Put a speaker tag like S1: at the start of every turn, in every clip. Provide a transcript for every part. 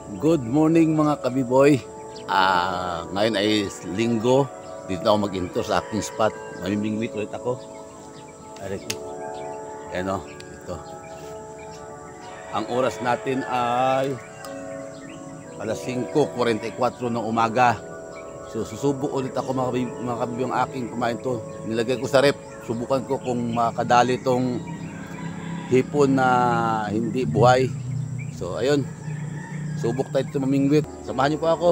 S1: Good morning mga kabiboy. Ngayon ay linggo. Dito ako mag-into sa aking spot. Mamimingwit ulit ako. Ayan o, ito. Ang oras natin ay alas 5:44 ng umaga. So susubok ulit ako mga kabiboy ang aking kumain to. Nilagay ko sa rep. Subukan ko kung makadali tong hipon na hindi buhay. So ayun. Subok tayo ito mamingwit. Samahan niyo po ako.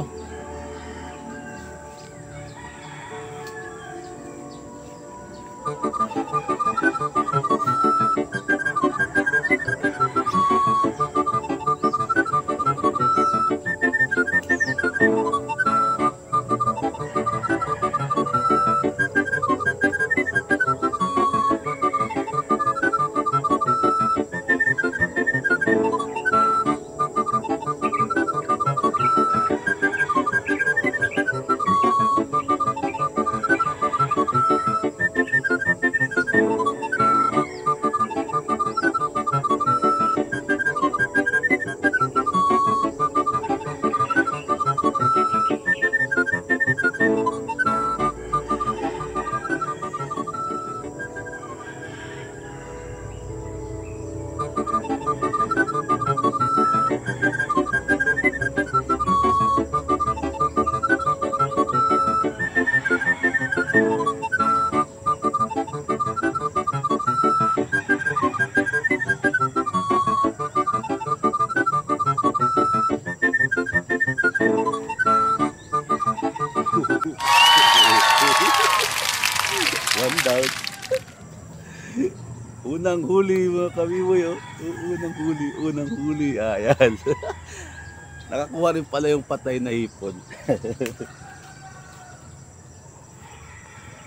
S1: One down. Unang huli mga kabiboy, oh. Unang huli. Ayan. Nakakuha rin pala yung patay na hipon.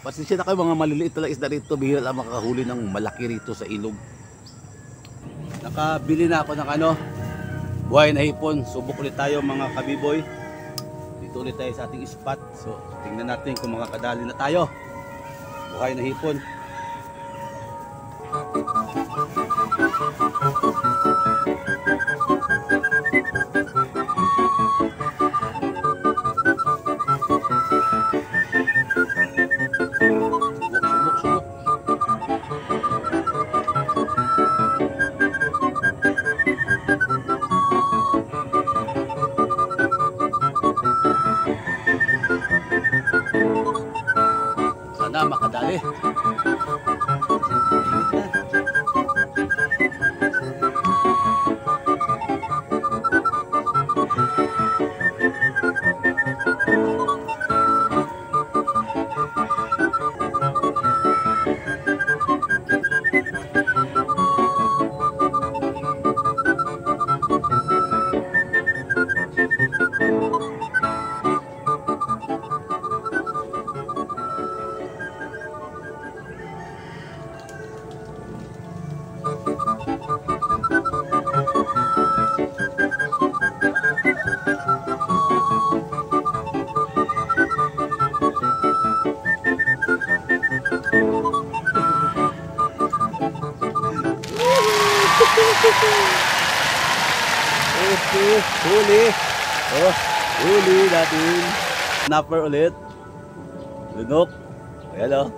S1: Pasensya na kayo mga maliliit na isda rito. Bihira lang makakahuli ng malaki rito sa ilog. Nakabili na ako ng buhay na hipon. Subok ulit tayo mga kabiboy. Dito ulit tayo sa ating spot. So tingnan natin kung makakadali na tayo. Buhay na hipon. Subok. Sana makadali. Huli. Huli natin. Snapper ulit. Lunok. Ayan o.